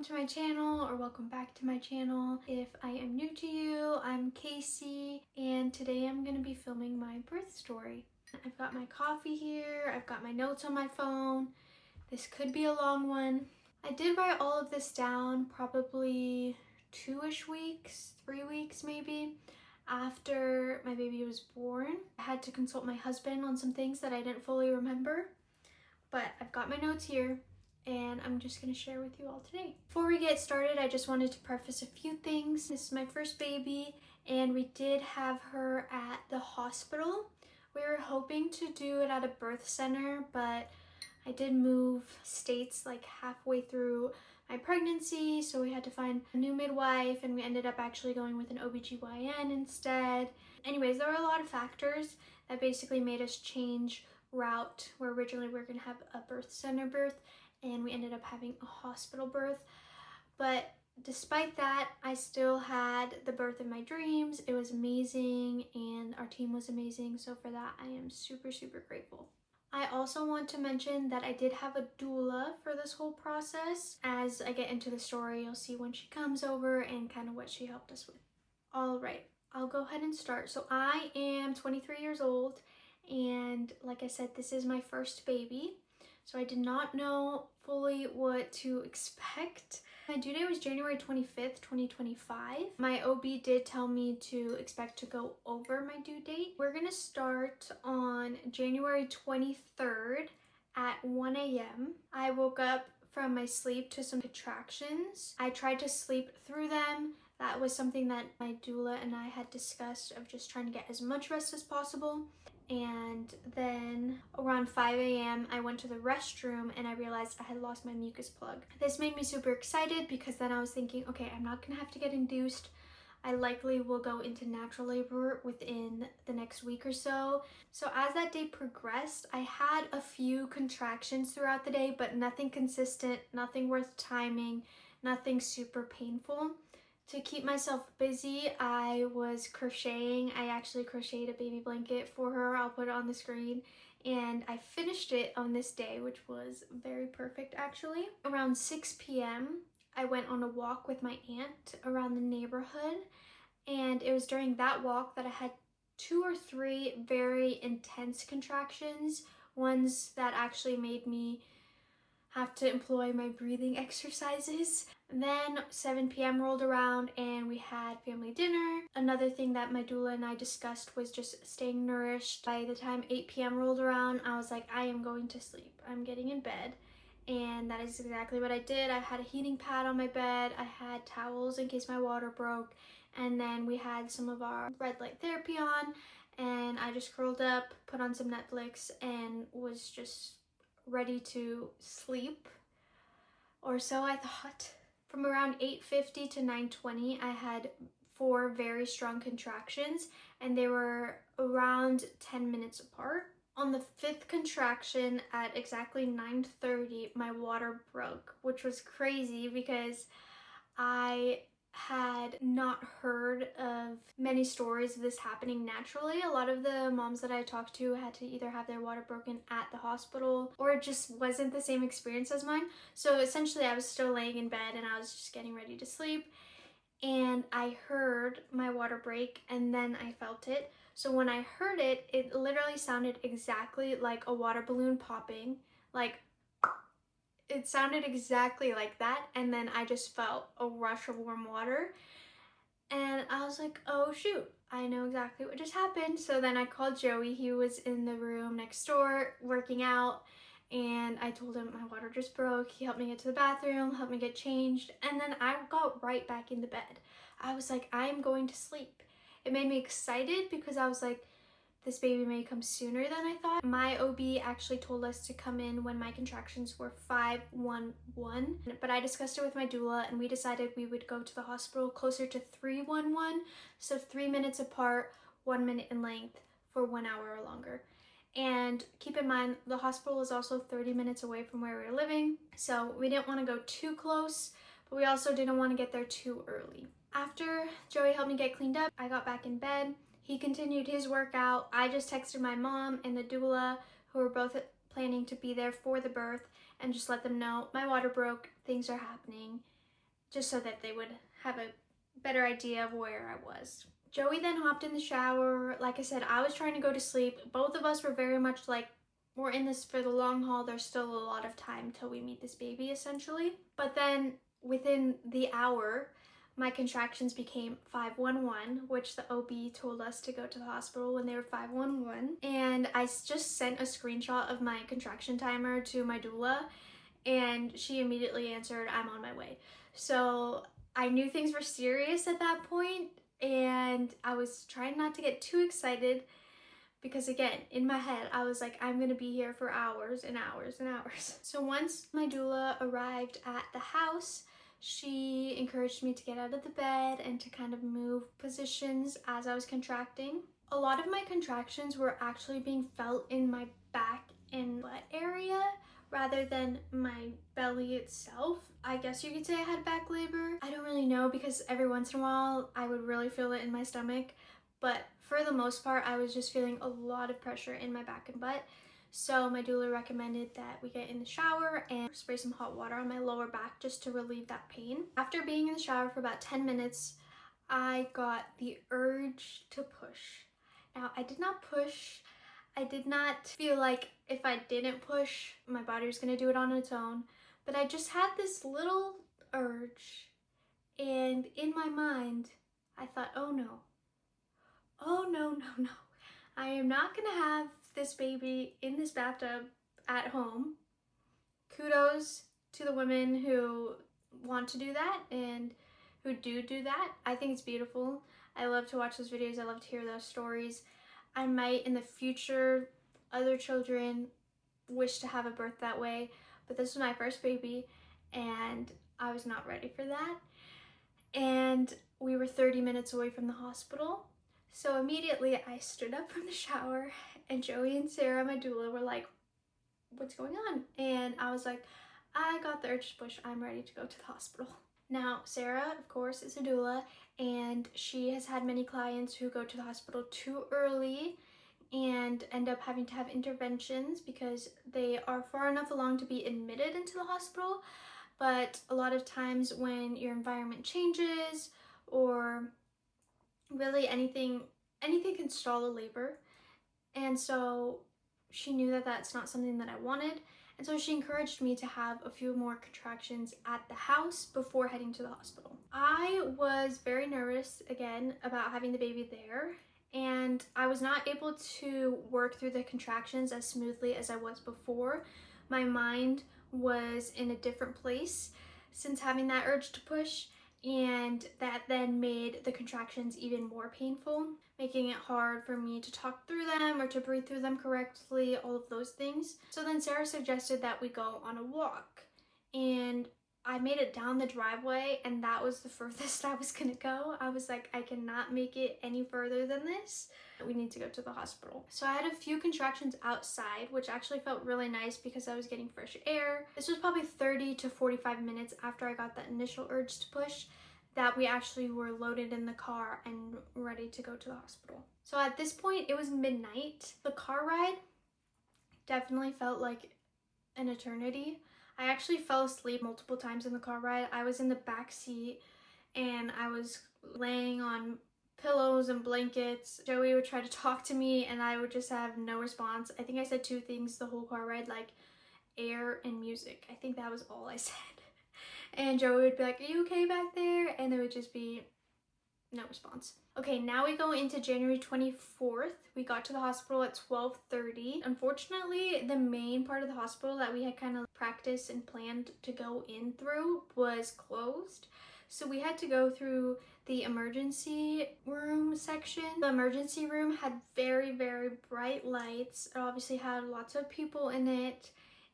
welcome to my channel, or welcome back to my channel. If I am new to you, I'm Casey, and today I'm going to be filming my birth story. I've got my coffee here, I've got my notes on my phone. This could be a long one. I did write all of this down probably 2-ish weeks, 3 weeks maybe, after my baby was born. I had to consult my husband on some things that I didn't fully remember, but I've got my notes here and I'm just going to share with you all today. Before we get started, I just wanted to preface a few things. This is my first baby and we did have her at the hospital. We were hoping to do it at a birth center, but I did move states like halfway through my pregnancy, so we had to find a new midwife and we ended up actually going with an OBGYN instead. Anyways, there were a lot of factors that basically made us change route, where originally we were going to have a birth center birth and we ended up having a hospital birth. But despite that, I still had the birth of my dreams. It was amazing and our team was amazing, so for that I am super grateful. I also want to mention that I did have a doula for this whole process. As I get into the story, you'll see when she comes over and kind of what she helped us with. All right, I'll go ahead and start. So I am 23 years old, and like I said, this is my first baby. So I did not know fully what to expect. My due date was January 25th, 2025. My OB did tell me to expect to go over my due date. We're gonna start on January 23rd at 1 a.m. I woke up from my sleep to some contractions. I tried to sleep through them. That was something that my doula and I had discussed, of just trying to get as much rest as possible. And then around 5 a.m. I went to the restroom and I realized I had lost my mucus plug. This made me super excited because then I was thinking, okay, I'm not gonna have to get induced. I likely will go into natural labor within the next week or so. So as that day progressed, I had a few contractions throughout the day, but nothing consistent, nothing worth timing, nothing super painful. To keep myself busy, I was crocheting. I actually crocheted a baby blanket for her. I'll put it on the screen. And I finished it on this day, which was very perfect actually. Around 6 p.m., I went on a walk with my aunt around the neighborhood. And it was during that walk that I had 2 or 3 very intense contractions. Ones that actually made me have to employ my breathing exercises. And then 7 p.m. rolled around and we had family dinner. Another thing that my doula and I discussed was just staying nourished. By the time 8 p.m. rolled around, I was like, I am going to sleep. I'm getting in bed. And that is exactly what I did. I had a heating pad on my bed. I had towels in case my water broke. And then we had some of our red light therapy on. And I just curled up, put on some Netflix, and was just ready to sleep, or so I thought. From around 8:50 to 9:20, I had 4 very strong contractions, and they were around 10 minutes apart. On the 5th contraction at exactly 9:30, my water broke, which was crazy because I had not heard of many stories of this happening naturally. A lot of the moms that I talked to had to either have their water broken at the hospital, or it just wasn't the same experience as mine. So essentially I was still laying in bed and I was just getting ready to sleep, and I heard my water break and then I felt it. So when I heard it, it literally sounded exactly like a water balloon popping. Like, it sounded exactly like that, and then I just felt a rush of warm water and I was like, oh shoot, I know exactly what just happened. So then I called Joey. He was in the room next door working out, and I told him my water just broke. He helped me get to the bathroom, helped me get changed, and then I got right back in the bed. I was like, I'm going to sleep. It made me excited because I was like, this baby may come sooner than I thought. My OB actually told us to come in when my contractions were 5:11, but I discussed it with my doula and we decided we would go to the hospital closer to 3:11, so 3 minutes apart, 1 minute in length, for 1 hour or longer. And keep in mind, the hospital is also 30 minutes away from where we were living, so we didn't want to go too close, but we also didn't want to get there too early. After Joey helped me get cleaned up, I got back in bed. He continued his workout. I just texted my mom and the doula, who were both planning to be there for the birth, and just let them know my water broke, things are happening. just so that they would have a better idea of where I was. Joey then hopped in the shower. Like I said, I was trying to go to sleep. Both of us were very much like, we're in this for the long haul. There's still a lot of time till we meet this baby, essentially. But then within the hour, my contractions became 511, which the OB told us to go to the hospital when they were 511. And I just sent a screenshot of my contraction timer to my doula, and she immediately answered, "I'm on my way." So I knew things were serious at that point, and I was trying not to get too excited because, again, in my head, I was like, I'm gonna be here for hours and hours and hours. So once my doula arrived at the house, she encouraged me to get out of the bed and to kind of move positions as I was contracting. A lot of my contractions were actually being felt in my back and butt area rather than my belly itself. I guess you could say I had back labor. I don't really know, because every once in a while I would really feel it in my stomach, but for the most part I was just feeling a lot of pressure in my back and butt. So my doula recommended that we get in the shower and spray some hot water on my lower back just to relieve that pain. After being in the shower for about 10 minutes, I got the urge to push. Now, I did not push. I did not feel like if I didn't push, my body was gonna do it on its own, but I just had this little urge, and in my mind, I thought, oh no, no, no. I am not gonna have this baby in this bathtub at home. Kudos to the women who want to do that and who do that. I think it's beautiful. I love to watch those videos. I love to hear those stories. I might in the future, other children wish to have a birth that way, but this was my first baby and I was not ready for that. And we were 30 minutes away from the hospital. So immediately I stood up from the shower and Joey and Sarah, my doula, were like, "What's going on?" And I was like, "I got the urge to push. I'm ready to go to the hospital." Now, Sarah, of course, is a doula, and she has had many clients who go to the hospital too early and end up having to have interventions because they are far enough along to be admitted into the hospital. But a lot of times when your environment changes, or really anything can stall a labor. And so she knew that that's not something that I wanted. And so she encouraged me to have a few more contractions at the house before heading to the hospital. I was very nervous, again, about having the baby there. And I was not able to work through the contractions as smoothly as I was before. My mind was in a different place since having that urge to push, and that then made the contractions even more painful, making it hard for me to talk through them or to breathe through them correctly, all of those things. So then Sarah suggested that we go on a walk, and I made it down the driveway, and that was the furthest I was gonna go. I was like, I cannot make it any further than this. We need to go to the hospital. So I had a few contractions outside, which actually felt really nice because I was getting fresh air. This was probably 30 to 45 minutes after I got that initial urge to push that we actually were loaded in the car and ready to go to the hospital. So at this point, it was midnight. The car ride definitely felt like an eternity. I actually fell asleep multiple times in the car ride. I was in the back seat and I was laying on pillows and blankets. Joey would try to talk to me and I would just have no response. I think I said two things the whole car ride, like air and music. I think that was all I said. And Joey would be like, "Are you okay back there?" And there would just be no response. Okay, now we go into January 24th. We got to the hospital at 12:30. Unfortunately, the main part of the hospital that we had kind of practiced and planned to go in through was closed. So we had to go through the emergency room section. The emergency room had very, very bright lights. It obviously had lots of people in it,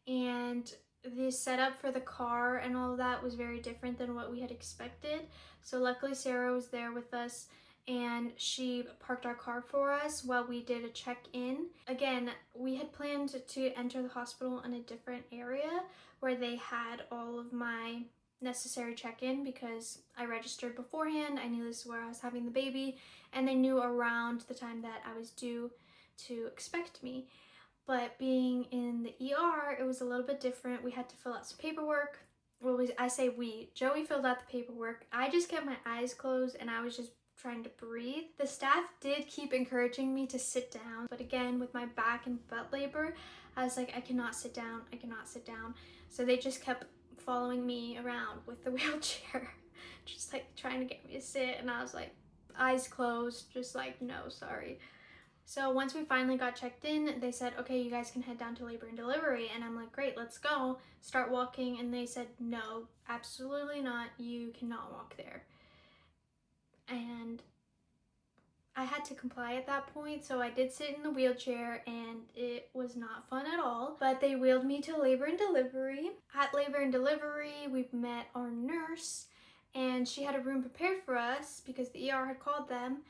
and the setup for the car and all of that was very different than what we had expected. So luckily Sarah was there with us and she parked our car for us while we did a check-in. Again, we had planned to enter the hospital in a different area where they had all of my necessary check-in because I registered beforehand. I knew this is where I was having the baby, and they knew around the time that I was due to expect me. But being in the ER, it was a little bit different. We had to fill out some paperwork, I say we. Joey filled out the paperwork. I just kept my eyes closed and I was just trying to breathe. The staff did keep encouraging me to sit down, but again, with my back and butt labor, I was like, I cannot sit down, I cannot sit down. So they just kept following me around with the wheelchair, just like trying to get me to sit, and I was like, eyes closed, just like, no, sorry. So once we finally got checked in, they said, okay, you guys can head down to labor and delivery. And I'm like, great, let's go. Start walking. And they said, no, absolutely not. You cannot walk there. And I had to comply at that point. So I did sit in the wheelchair and it was not fun at all. But they wheeled me to labor and delivery. At labor and delivery, we met our nurse and she had a room prepared for us because the ER had called them.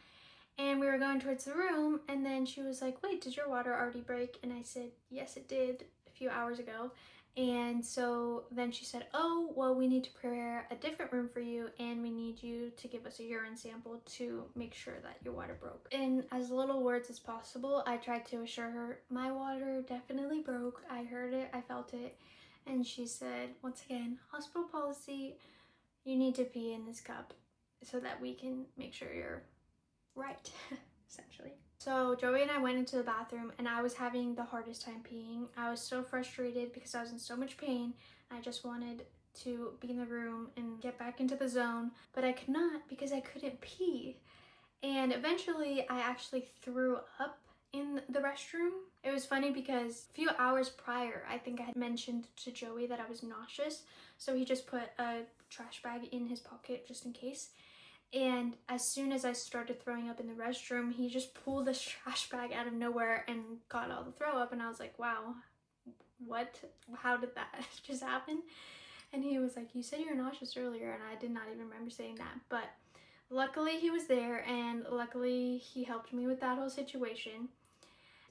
And we were going towards the room, and then she was like, wait, did your water already break? And I said, yes, it did a few hours ago. And so then she said, oh, well, we need to prepare a different room for you, and we need you to give us a urine sample to make sure that your water broke. In as little words as possible, I tried to assure her, my water definitely broke. I heard it, I felt it. And she said, once again, hospital policy, you need to pee in this cup so that we can make sure you're right, essentially. So Joey and I went into the bathroom and I was having the hardest time peeing. I was so frustrated because I was in so much pain. I just wanted to be in the room and get back into the zone, but I could not because I couldn't pee. And eventually I actually threw up in the restroom. It was funny because a few hours prior, I think I had mentioned to Joey that I was nauseous. So he just put a trash bag in his pocket just in case. And as soon as I started throwing up in the restroom, he just pulled this trash bag out of nowhere and got all the throw up. And I was like, wow, what? How did that just happen? And he was like, you said you were nauseous earlier. And I did not even remember saying that. But luckily he was there and luckily he helped me with that whole situation.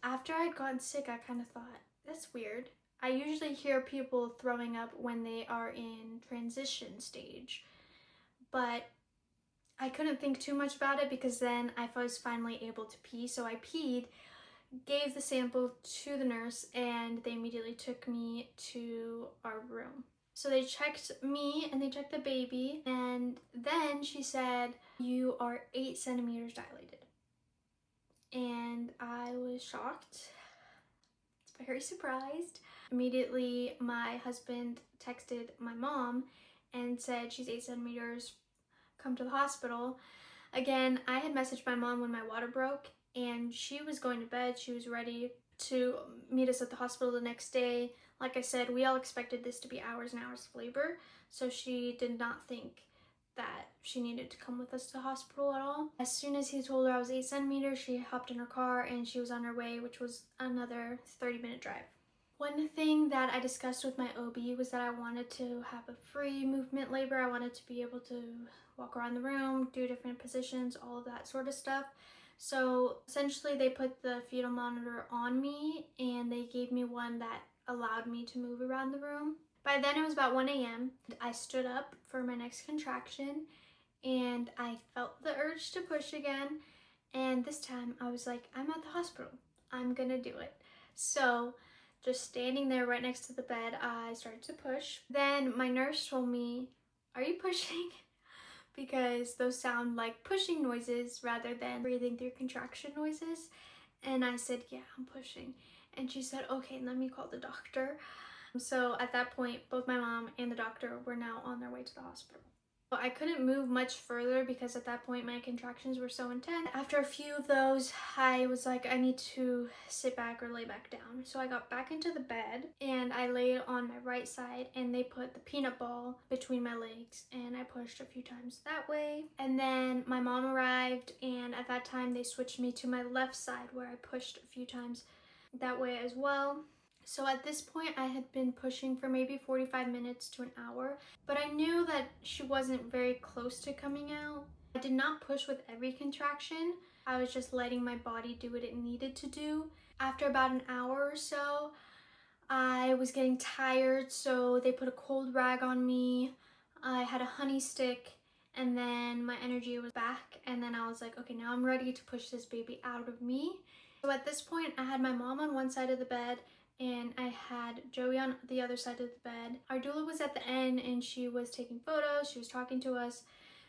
After I'd gotten sick, I kind of thought, that's weird. I usually hear people throwing up when they are in transition stage. But I couldn't think too much about it because then I was finally able to pee. So I peed, gave the sample to the nurse, and they immediately took me to our room. So they checked me and they checked the baby, and then she said, you are 8 centimeters dilated. And I was shocked, very surprised. Immediately, my husband texted my mom and said she's 8 centimeters, come to the hospital. Again, I had messaged my mom when my water broke and she was going to bed. She was ready to meet us at the hospital the next day. Like I said, we all expected this to be hours and hours of labor, so she did not think that she needed to come with us to the hospital at all. As soon as he told her I was 8 centimeters, she hopped in her car and she was on her way, which was another 30-minute drive. One thing that I discussed with my OB was that I wanted to have a free movement labor. I wanted to be able to walk around the room, do different positions, all of that sort of stuff. So essentially they put the fetal monitor on me and they gave me one that allowed me to move around the room. By then it was about 1 a.m. I stood up for my next contraction and I felt the urge to push again. And this time I was like, I'm at the hospital, I'm gonna do it. So just standing there right next to the bed, I started to push. Then my nurse told me, are you pushing? Because those sound like pushing noises rather than breathing through contraction noises. And I said, yeah, I'm pushing. And she said, okay, let me call the doctor. So at that point, both my mom and the doctor were now on their way to the hospital. I couldn't move much further because at that point my contractions were so intense. After a few of those, I was like, I need to sit back or lay back down. So I got back into the bed and I laid on my right side and they put the peanut ball between my legs and I pushed a few times that way. And then my mom arrived and at that time they switched me to my left side where I pushed a few times that way as well. So at this point, I had been pushing for maybe 45 minutes to an hour, but I knew that she wasn't very close to coming out. I did not push with every contraction. I was just letting my body do what it needed to do. After about an hour or so, I was getting tired, so they put a cold rag on me. I had a honey stick, and then my energy was back, and then I was like, okay, now I'm ready to push this baby out of me. So at this point, I had my mom on one side of the bed and I had Joey on the other side of the bed. Our doula was at the end and she was taking photos, she was talking to us,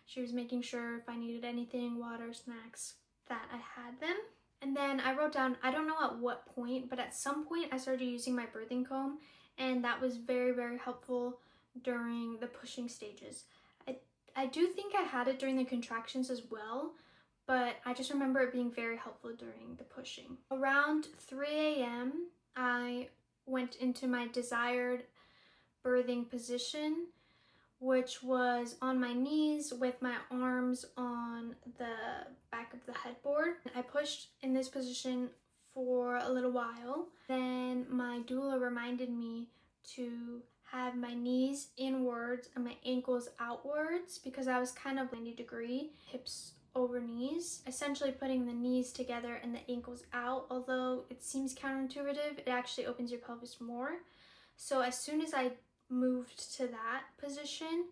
she was making sure if I needed anything, water, snacks, that I had them. And then I wrote down, I don't know at what point, but at some point I started using my birthing comb, and that was very, very helpful during the pushing stages. I do think I had it during the contractions as well, but I just remember it being very helpful during the pushing. Around 3 a.m., I went into my desired birthing position, which was on my knees with my arms on the back of the headboard. I pushed in this position for a little while. Then my doula reminded me to have my knees inwards and my ankles outwards because I was kind of 90-degree, hips over knees, essentially putting the knees together and the ankles out. Although it seems counterintuitive, it actually opens your pelvis more. So as soon as I moved to that position,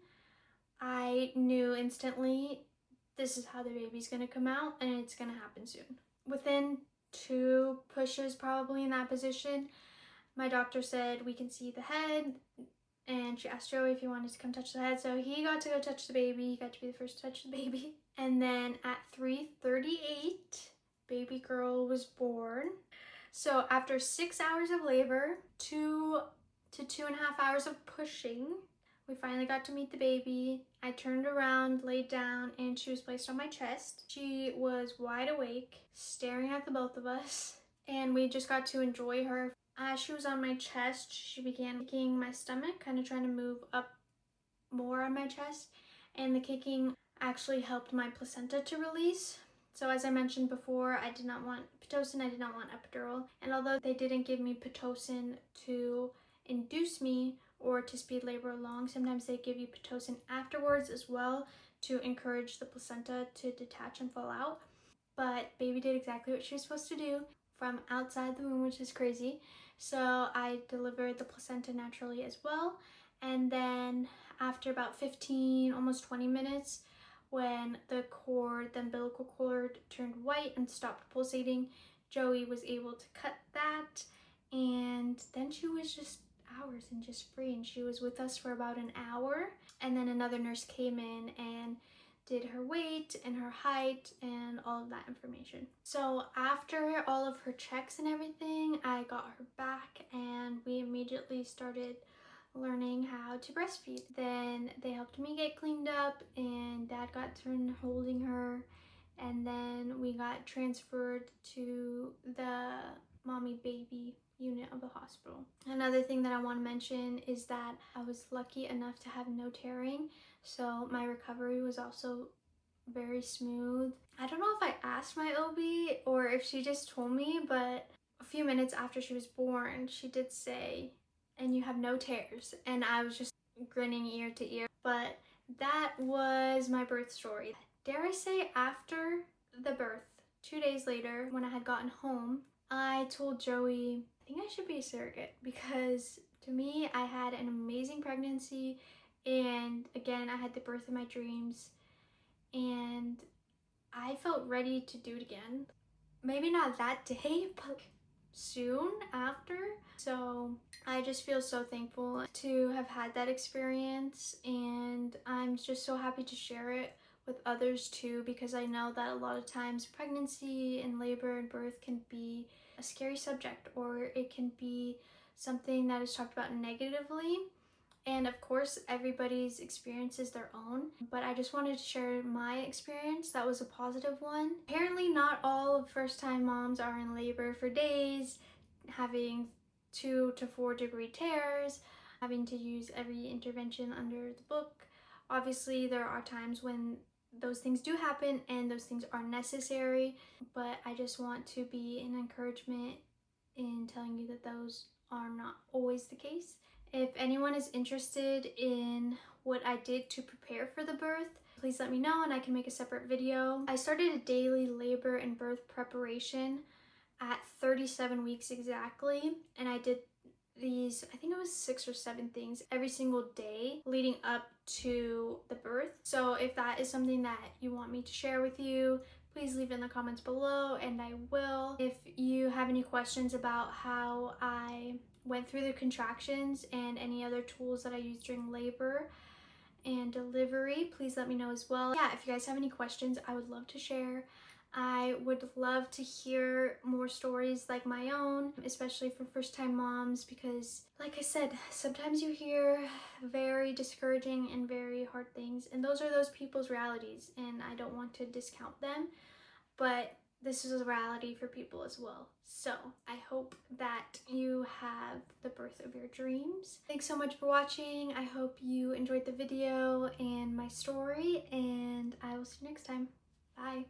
I knew instantly this is how the baby's gonna come out, and it's gonna happen soon. Within 2 pushes probably in that position, my doctor said we can see the head, and she asked Joey if he wanted to come touch the head, so he got to go touch the baby. He got to be the first to touch the baby. And then at 3:38, baby girl was born. So after 6 hours of labor, 2 to 2.5 hours of pushing, we finally got to meet the baby. I turned around, laid down, and she was placed on my chest. She was wide awake, staring at the both of us, and we just got to enjoy her. As she was on my chest, she began kicking my stomach, kind of trying to move up more on my chest, and the kicking actually helped my placenta to release. So as I mentioned before, I did not want Pitocin, I did not want epidural, and although they didn't give me Pitocin to induce me or to speed labor along, sometimes they give you Pitocin afterwards as well to encourage the placenta to detach and fall out. But baby did exactly what she was supposed to do from outside the womb, which is crazy. So I delivered the placenta naturally as well. And then after about 15, almost 20 minutes, when the umbilical cord turned white and stopped pulsating, Joey was able to cut that, and then she was just hours and just free, and she was with us for about an hour. And then another nurse came in and did her weight and her height and all of that information. So after all of her checks and everything, I got her back and we immediately started learning how to breastfeed. Then they helped me get cleaned up and Dad got turned holding her, and then we got transferred to the mommy baby unit of the hospital. Another thing that I want to mention is that I was lucky enough to have no tearing, so my recovery was also very smooth. I don't know if I asked my OB or if she just told me, but a few minutes after she was born, she did say, "And you have no tears," and I was just grinning ear to ear. But that was my birth story. Dare I say, after the birth, 2 days later, when I had gotten home, I told Joey, I think I should be a surrogate, because to me, I had an amazing pregnancy, and again, I had the birth of my dreams, and I felt ready to do it again. Maybe not that day, but soon after. So I just feel so thankful to have had that experience, and I'm just so happy to share it with others too, because I know that a lot of times pregnancy and labor and birth can be a scary subject, or it can be something that is talked about negatively. And of course, everybody's experience is their own, but I just wanted to share my experience. That was a positive one. Apparently not all first-time moms are in labor for days, having 2 to 4 degree tears, having to use every intervention under the book. Obviously, there are times when those things do happen and those things are necessary, but I just want to be an encouragement in telling you that those are not always the case. If anyone is interested in what I did to prepare for the birth, please let me know and I can make a separate video. I started a daily labor and birth preparation at 37 weeks exactly, and I did these, I think it was 6 or 7 things every single day leading up to the birth. So if that is something that you want me to share with you, please leave it in the comments below and I will. If you have any questions about how I went through the contractions and any other tools that I used during labor and delivery, please let me know as well. Yeah, if you guys have any questions, I would love to share. I would love to hear more stories like my own, especially for first-time moms, because like I said, sometimes you hear very discouraging and very hard things, and those are those people's realities, and I don't want to discount them, but this is a reality for people as well. So I hope that you have the birth of your dreams. Thanks so much for watching. I hope you enjoyed the video and my story, and I will see you next time. Bye.